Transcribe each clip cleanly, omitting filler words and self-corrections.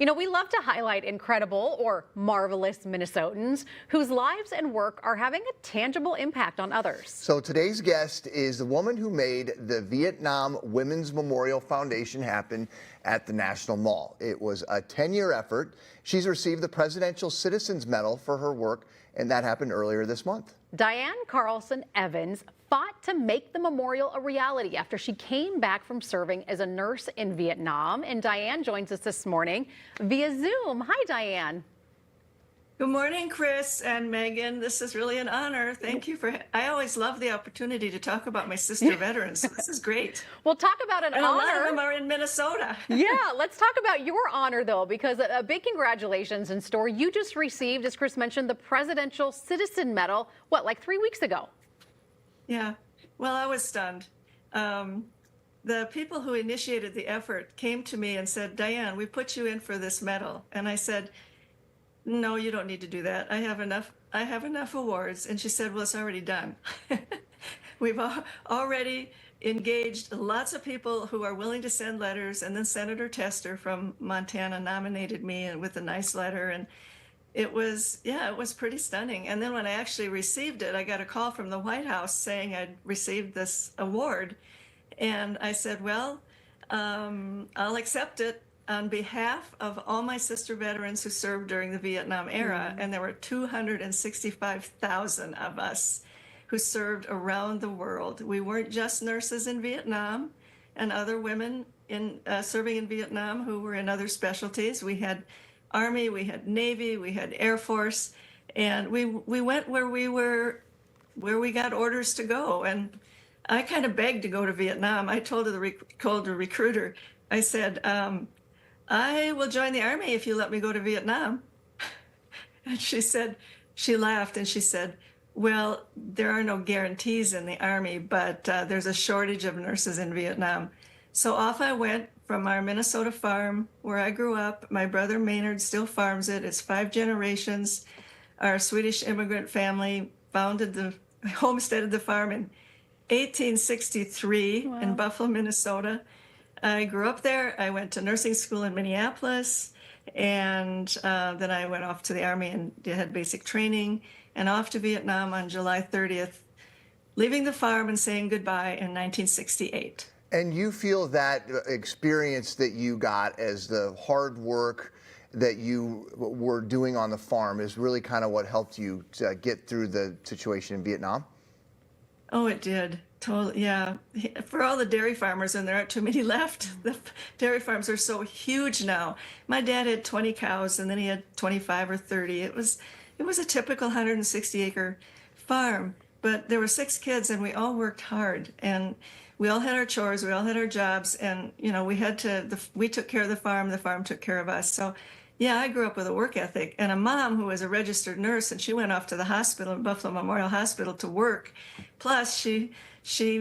You know, we love to highlight incredible or marvelous Minnesotans whose lives and work are having a tangible impact on others. So today's guest is the woman who made the Vietnam Women's Memorial Foundation happen at the National Mall. It was a 10-year effort. She's received the Presidential Citizens Medal for her work, and that happened earlier this month. Diane Carlson Evans fought to make the memorial a reality after she came back from serving as a nurse in Vietnam. And Diane joins us this morning via Zoom. Hi, Diane. Good morning, Chris and Megan. This is really an honor. Thank you for. I always love the opportunity to talk about my sister veterans. So this is great. We'll talk about an And honor. a lot of them are in Minnesota. Yeah, let's talk about your honor, though, because a big congratulations in store. You just received, as Chris mentioned, the Presidential Citizen Medal, what, like 3 weeks ago? Yeah. Well, I was stunned. The people who initiated the effort came to me and said, "Diane, we put you in for this medal." And I said, "No, you don't need to do that. I have enough awards." And she said, "Well, it's already done." We've already engaged lots of people who are willing to send letters, and then Senator Tester from Montana nominated me and with a nice letter, and it was pretty stunning. And then when I actually received it, I got a call from the White House saying I'd received this award, and I said, "Well, I'll accept it on behalf of all my sister veterans who served during the Vietnam era." And there were 265,000 of us who served around the world. We weren't just nurses in Vietnam and other women in serving in Vietnam who were in other specialties. We had Army, we had Navy, we had Air Force, and we went where we got orders to go. And I kind of begged to go to Vietnam. I told the recruiter, I said, "I will join the Army if you let me go to Vietnam." And she laughed and she said, "Well, there are no guarantees in the Army, but there's a shortage of nurses in Vietnam." So off I went from our Minnesota farm where I grew up. My brother Maynard still farms it. It's 5 generations. Our Swedish immigrant family homesteaded the farm in 1863 in Buffalo, Minnesota. I grew up there. I went to nursing school in Minneapolis, and then I went off to the Army and had basic training, and off to Vietnam on July 30th, leaving the farm and saying goodbye in 1968. And you feel that experience that you got as the hard work that you were doing on the farm is really kind of what helped you to get through the situation in Vietnam? Oh, it did. Totally, yeah. For all the dairy farmers, and there aren't too many left, the dairy farms are so huge now. My dad had 20 cows, and then he had 25 or 30. It was a typical 160-acre farm, but there were 6 kids, and we all worked hard, and we all had our chores, we all had our jobs, and we took care of the farm took care of us. So yeah, I grew up with a work ethic and a mom who was a registered nurse, and she went off to the hospital, Buffalo Memorial Hospital, to work. Plus she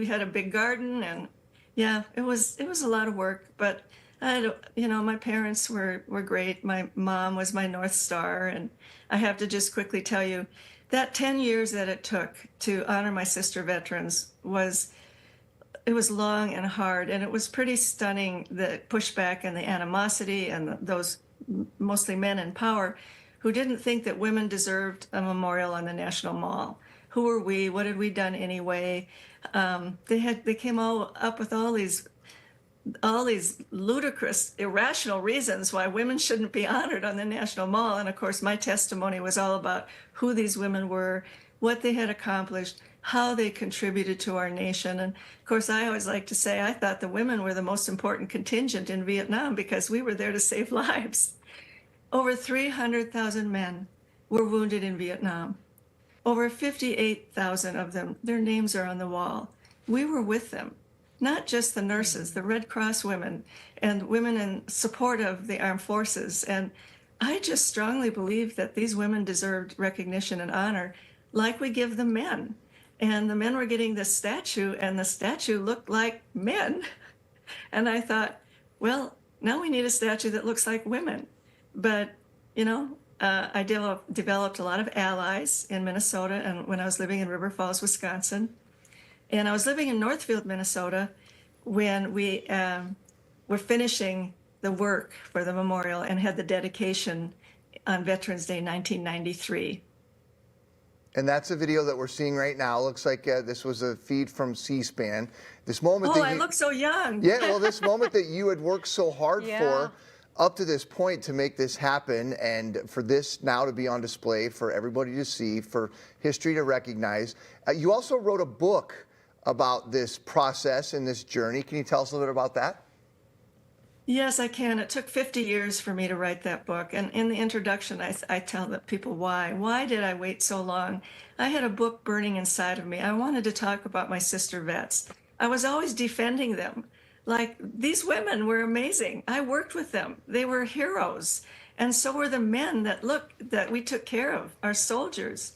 had a big garden, and yeah, it was a lot of work, but my parents were great. My mom was my North Star, and I have to just quickly tell you that 10 years that it took to honor my sister veterans was long and hard, and it was pretty stunning, the pushback and the animosity and those mostly men in power who didn't think that women deserved a memorial on the National Mall. Who were we? What had we done anyway? They came all up with all these ludicrous, irrational reasons why women shouldn't be honored on the National Mall. And of course, my testimony was all about who these women were, what they had accomplished, how they contributed to our nation. And of course, I always like to say I thought the women were the most important contingent in Vietnam because we were there to save lives. Over 300,000 men were wounded in Vietnam. Over 58,000 of them, their names are on the wall. We were with them, not just the nurses, the Red Cross women, and women in support of the armed forces. And I just strongly believe that these women deserved recognition and honor like we give the men. And the men were getting this statue, and the statue looked like men. And I thought, well, now we need a statue that looks like women. But, I developed a lot of allies in Minnesota, and when I was living in River Falls, Wisconsin. And I was living in Northfield, Minnesota, when we were finishing the work for the memorial and had the dedication on Veterans Day 1993. And that's a video that we're seeing right now. Looks like this was a feed from C-SPAN. This moment Oh, that I you, look so young. yeah, well, this moment that you had worked so hard Yeah. for up to this point to make this happen, and for this now to be on display for everybody to see, for history to recognize. You also wrote a book about this process and this journey. Can you tell us a little bit about that? Yes, I can. It took 50 years for me to write that book. And in the introduction, I tell the people why. Why did I wait so long? I had a book burning inside of me. I wanted to talk about my sister vets. I was always defending them. Like, these women were amazing. I worked with them. They were heroes. And so were the men that we took care of, our soldiers,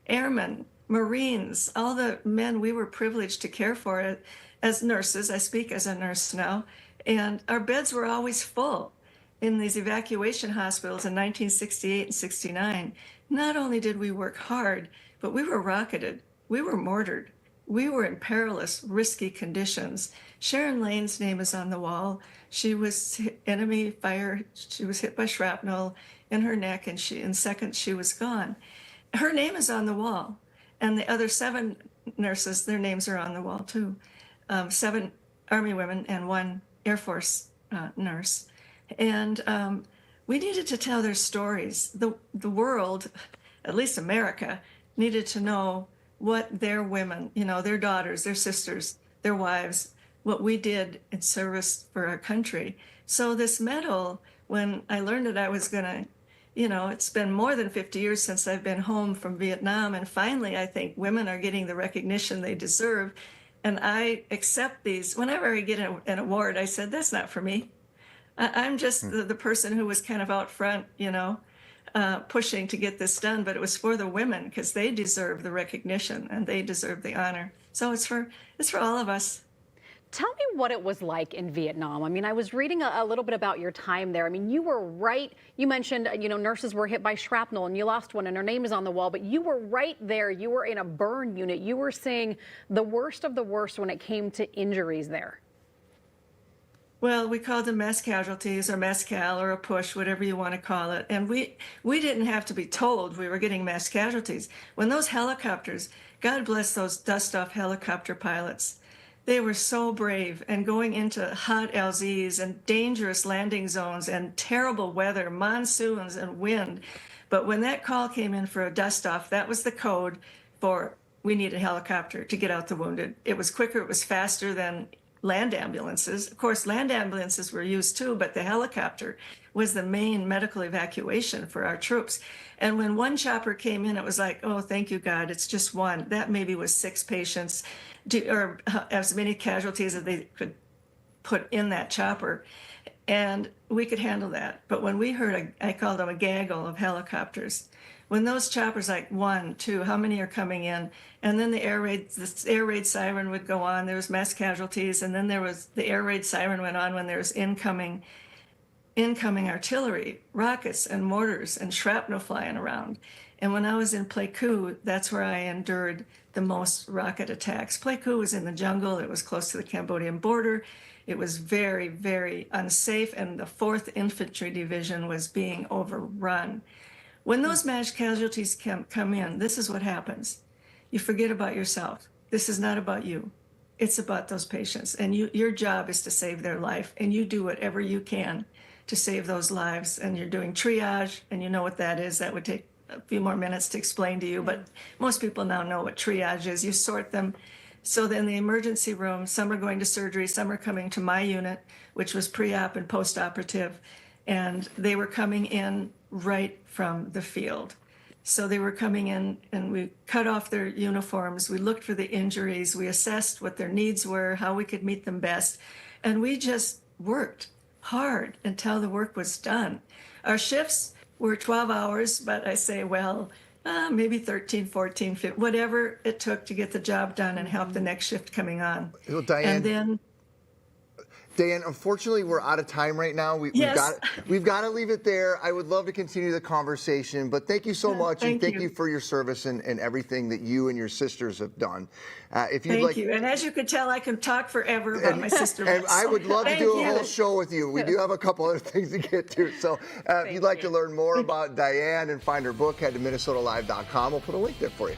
airmen, Marines, all the men we were privileged to care for as nurses. I speak as a nurse now. And our beds were always full in these evacuation hospitals in 1968 and 69. Not only did we work hard, but we were rocketed. We were mortared. We were in perilous, risky conditions. Sharon Lane's name is on the wall. She was enemy fire. She was hit by shrapnel in her neck, and in seconds she was gone. Her name is on the wall. And the other 7 nurses, their names are on the wall too. 7 Army women and 1 Air Force nurse. And we needed to tell their stories. The world, at least America, needed to know what their women, their daughters, their sisters, their wives, what we did in service for our country. So this medal, when I learned that I was going to, it's been more than 50 years since I've been home from Vietnam. And finally, I think women are getting the recognition they deserve. And I accept these. Whenever I get an award, I said, that's not for me. I'm just the person who was kind of out front, pushing to get this done. But it was for the women because they deserve the recognition and they deserve the honor. So it's for all of us. Tell me what it was like in Vietnam. I mean, I was reading a little bit about your time there. I mean, you were right. You mentioned, nurses were hit by shrapnel and you lost one and her name is on the wall, but you were right there. You were in a burn unit. You were seeing the worst of the worst when it came to injuries there. Well, we called them mass casualties or MESCAL or a push, whatever you want to call it. And we didn't have to be told we were getting mass casualties. When those helicopters, God bless those dust-off helicopter pilots, they were so brave and going into hot LZs and dangerous landing zones and terrible weather, monsoons and wind. But when that call came in for a dust off, that was the code for we need a helicopter to get out the wounded. It was quicker, it was faster than land ambulances. Of course, land ambulances were used too, but the helicopter was the main medical evacuation for our troops. And when one chopper came in, it was like, oh, thank you, God, it's just one. That maybe was 6 patients, or as many casualties as they could put in that chopper. And we could handle that. But when we heard, I called them a gaggle of helicopters, when those choppers, like 1, 2, how many are coming in? And then the air raid siren would go on. There was mass casualties. And then the air raid siren went on when there was incoming artillery, rockets and mortars and shrapnel flying around. And when I was in Pleiku, that's where I endured the most rocket attacks. Pleiku was in the jungle. It was close to the Cambodian border. It was very, very unsafe. And the 4th Infantry Division was being overrun. When those mass casualties come in, this is what happens. You forget about yourself. This is not about you. It's about those patients. And your job is to save their life. And you do whatever you can to save those lives. And you're doing triage, and you know what that is. That would take a few more minutes to explain to you, but most people now know what triage is. You sort them. So then the emergency room, some are going to surgery, some are coming to my unit, which was pre-op and post-operative. And they were coming in right from the field. So they were coming in and we cut off their uniforms. We looked for the injuries. We assessed what their needs were, how we could meet them best. And we just worked hard until the work was done. Our shifts were 12 hours, but I say, well, maybe 13, 14, 15, whatever it took to get the job done and help the next shift coming on. Well, Diane, and then Dan, unfortunately, we're out of time right now. Yes. We've got to leave it there. I would love to continue the conversation, but thank you so much, and thank you for your service and everything that you and your sisters have done. If you'd Thank you. And as you could tell, I can talk forever about my sister. And I would love to do a Thank whole you. show with you. We do have a couple other things to get to. So if you'd like to learn more about Diane and find her book, head to minnesotalive.com. We'll put a link there for you.